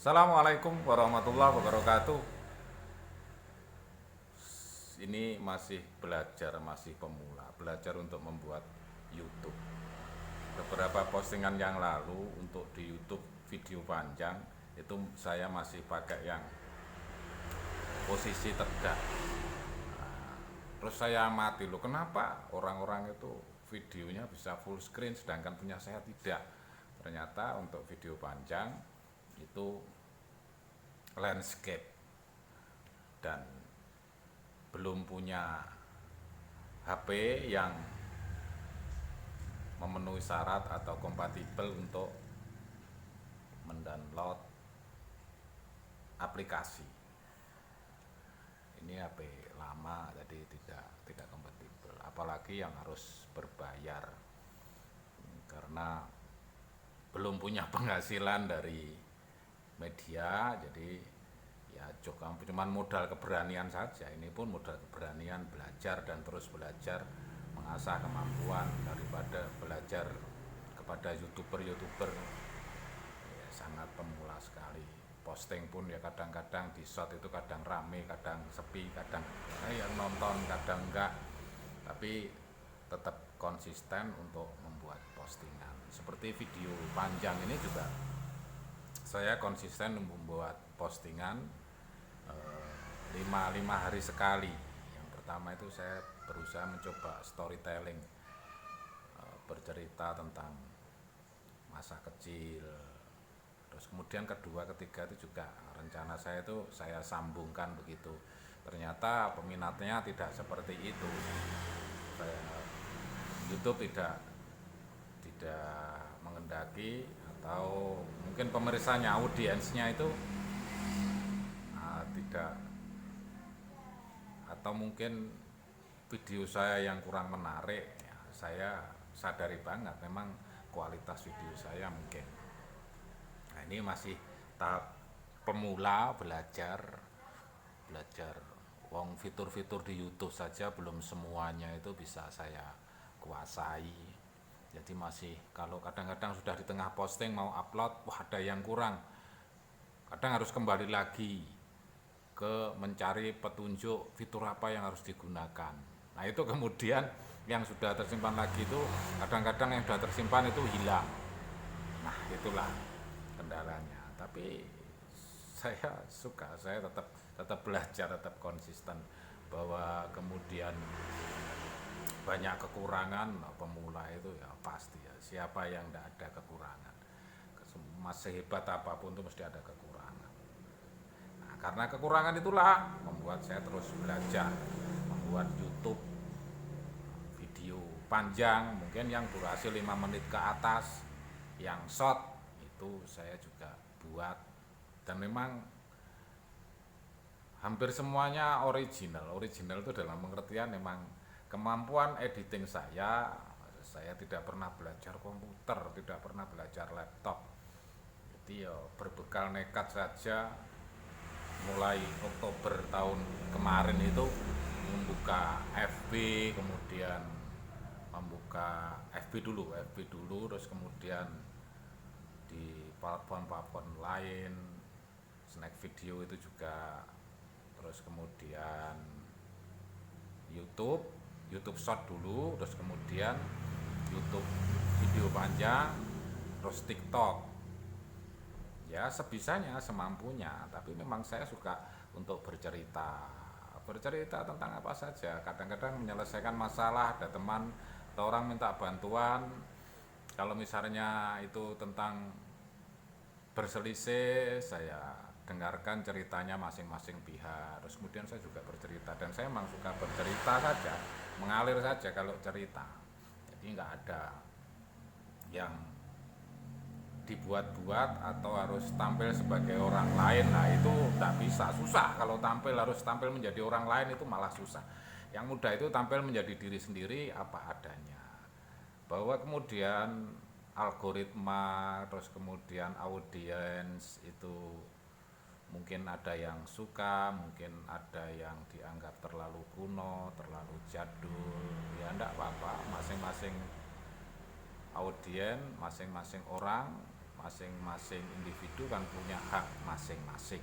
Assalamualaikum warahmatullahi wabarakatuh. Ini masih belajar, masih pemula, belajar untuk membuat YouTube. Beberapa postingan yang lalu untuk di YouTube video panjang itu saya masih pakai yang posisi tegak. Terus saya amati loh, kenapa orang-orang itu videonya bisa full screen sedangkan punya saya tidak. Ternyata untuk video panjang itu landscape dan belum punya HP yang memenuhi syarat atau kompatibel untuk mendownload aplikasi. Ini HP lama jadi tidak kompatibel, apalagi yang harus berbayar karena belum punya penghasilan dari media. Jadi ya cuma modal keberanian saja. Ini pun modal keberanian belajar dan terus belajar, mengasah kemampuan daripada belajar kepada youtuber ya, sangat pemula sekali. Posting pun ya kadang-kadang di shot itu kadang rame, kadang sepi, kadang yang nonton, kadang enggak. Tapi tetap konsisten untuk membuat postingan. Seperti video panjang ini juga saya konsisten membuat postingan 5 hari sekali. Yang pertama itu saya berusaha mencoba storytelling, bercerita tentang masa kecil. Terus kemudian kedua, ketiga itu juga rencana saya itu saya sambungkan begitu. Ternyata peminatnya tidak seperti itu. YouTube tidak mengendaki, atau mungkin pemirsanya, audiensnya itu tidak, atau mungkin video saya yang kurang menarik ya, saya sadari banget memang kualitas video saya mungkin. Nah, ini masih tahap pemula, belajar wong fitur-fitur di YouTube saja belum semuanya itu bisa saya kuasai. Jadi masih, kalau kadang-kadang sudah di tengah posting mau upload, wah ada yang kurang, kadang harus kembali lagi ke mencari petunjuk fitur apa yang harus digunakan. Nah itu kemudian yang sudah tersimpan lagi itu kadang-kadang yang sudah tersimpan itu hilang. Nah itulah kendalanya. Tapi saya suka, saya tetap belajar, tetap konsisten, bahwa kemudian banyak kekurangan. Pemula itu ya pasti ya, siapa yang tidak ada kekurangan, masih hebat apapun itu mesti ada kekurangan. Nah, karena kekurangan itulah membuat saya terus belajar membuat YouTube video panjang, mungkin yang durasi 5 menit ke atas, yang short itu saya juga buat. Dan memang hampir semuanya original itu dalam pengertian memang kemampuan editing saya tidak pernah belajar komputer, tidak pernah belajar laptop. Jadi ya berbekal nekat saja, mulai Oktober tahun kemarin itu membuka FB, kemudian membuka FB dulu, terus kemudian di platform lain, snack video itu juga, terus kemudian YouTube Short dulu, terus kemudian YouTube video panjang, terus TikTok. Ya sebisanya, semampunya, tapi memang saya suka untuk bercerita tentang apa saja. Kadang-kadang menyelesaikan masalah, ada teman atau orang minta bantuan, kalau misalnya itu tentang berselisih, saya dengarkan ceritanya masing-masing pihak, terus kemudian saya juga bercerita. Dan saya memang suka bercerita saja, mengalir saja kalau cerita. Jadi nggak ada yang dibuat-buat atau harus tampil sebagai orang lain. Nah itu nggak bisa, susah. Kalau harus tampil menjadi orang lain itu malah susah. Yang mudah itu tampil menjadi diri sendiri apa adanya, bahwa kemudian algoritma, terus kemudian audiens itu mungkin ada yang suka, mungkin ada yang dianggap terlalu kuno, terlalu jadul. Ya enggak apa-apa, masing-masing audiens, masing-masing orang masing-masing individu kan punya hak masing-masing.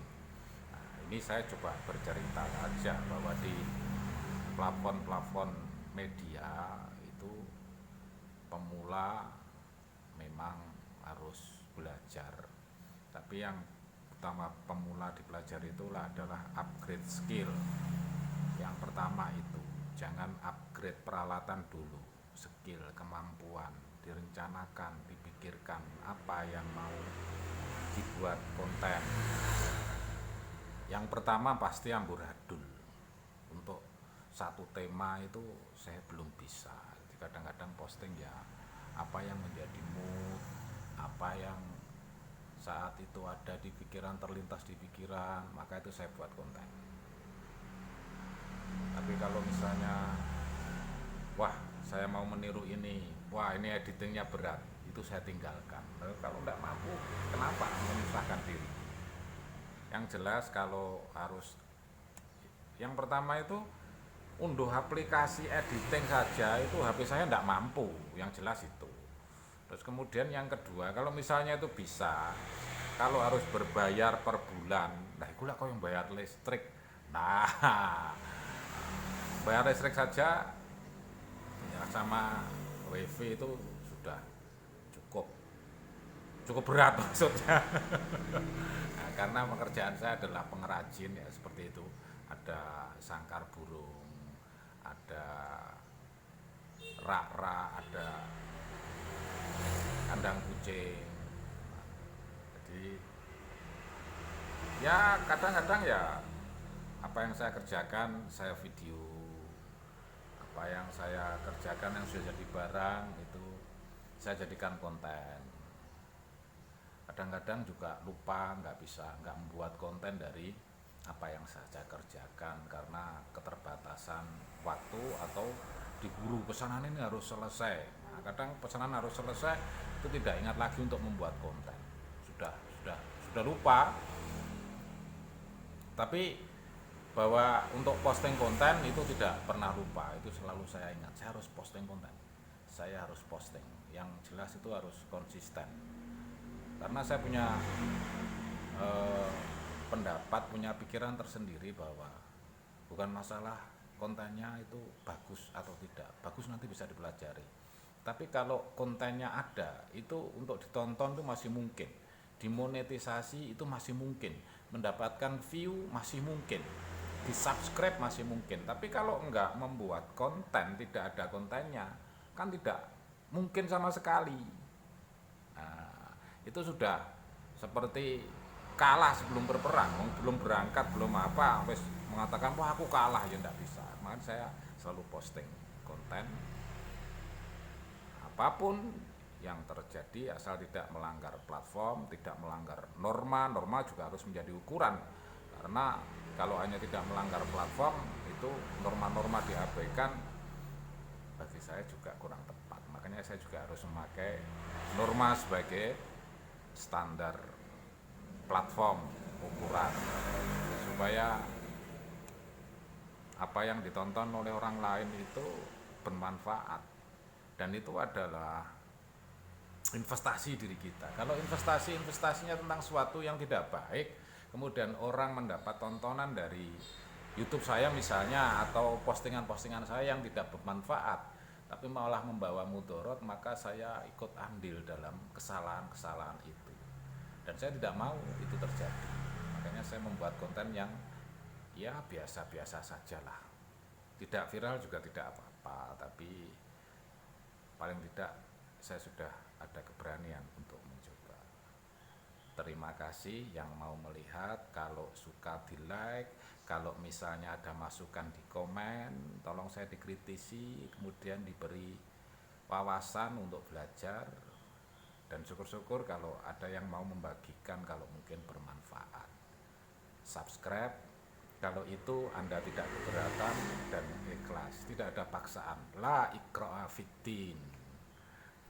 Nah, ini saya coba bercerita aja bahwa di plafon-plafon media itu pemula memang harus belajar, tapi yang utama pemula dipelajari itulah adalah upgrade skill. Yang pertama itu jangan upgrade peralatan dulu, skill, kemampuan, direncanakan, dipikirkan apa yang mau dibuat konten. Yang pertama pasti amburadul. Untuk satu tema itu saya belum bisa. Jadi kadang-kadang posting ya apa yang menjadi mood, apa yang saat itu ada di pikiran, terlintas di pikiran, maka itu saya buat konten. Tapi kalau misalnya wah saya mau meniru ini, wah ini editingnya berat, itu saya tinggalkan. Kalau tidak mampu, kenapa menyusahkan diri? Yang jelas kalau harus, yang pertama itu unduh aplikasi editing saja itu HP saya tidak mampu, yang jelas itu. Terus kemudian yang kedua, kalau misalnya itu bisa, kalau harus berbayar per bulan, nah itu lah kau yang bayar listrik. Nah, bayar listrik saja ya, sama wifi itu sudah cukup berat maksudnya. Nah, karena pekerjaan saya adalah pengrajin ya seperti itu. Ada sangkar burung, ada rak-rak, ada kandang kucing. Jadi ya kadang-kadang ya apa yang saya kerjakan saya video, apa yang saya kerjakan yang sudah jadi barang itu saya jadikan konten. Kadang-kadang juga lupa, nggak membuat konten dari apa yang saya kerjakan karena keterbatasan waktu atau diburu pesanan ini harus selesai. Nah, kadang pesanan harus selesai itu tidak ingat lagi untuk membuat konten, sudah lupa. Tapi bahwa untuk posting konten itu tidak pernah lupa, itu selalu saya ingat, saya harus posting konten, saya harus posting, yang jelas itu harus konsisten. Karena saya punya pendapat, punya pikiran tersendiri bahwa bukan masalah kontennya itu bagus atau tidak, bagus nanti bisa dipelajari. Tapi kalau kontennya ada, itu untuk ditonton itu masih mungkin, dimonetisasi itu masih mungkin, mendapatkan view masih mungkin, di subscribe masih mungkin. Tapi kalau enggak membuat konten, tidak ada kontennya, kan tidak mungkin sama sekali. Nah, itu sudah seperti kalah sebelum berperang, belum berangkat, belum apa, wis mengatakan wah aku kalah, ya enggak bisa. Makanya saya selalu posting konten apapun yang terjadi asal tidak melanggar platform, tidak melanggar norma juga harus menjadi ukuran. Karena kalau hanya tidak melanggar platform itu norma-norma diabaikan, bagi saya juga kurang tepat. Makanya saya juga harus memakai norma sebagai standar platform ukuran supaya apa yang ditonton oleh orang lain itu bermanfaat, dan itu adalah investasi diri kita. Kalau investasinya tentang sesuatu yang tidak baik, kemudian orang mendapat tontonan dari YouTube saya misalnya, atau postingan-postingan saya yang tidak bermanfaat tapi malah membawa mudarat, maka saya ikut andil dalam kesalahan-kesalahan itu, dan saya tidak mau itu terjadi. Makanya saya membuat konten yang ya biasa-biasa sajalah, tidak viral juga tidak apa-apa, tapi paling tidak saya sudah ada keberanian untuk mencoba. Terima kasih yang mau melihat, kalau suka di like, kalau misalnya ada masukan di komen, tolong saya dikritisi, kemudian diberi wawasan untuk belajar, dan syukur-syukur kalau ada yang mau membagikan kalau mungkin bermanfaat. Subscribe kalau itu Anda tidak keberatan dan ikhlas, tidak ada paksaan. La ikraha fiddin.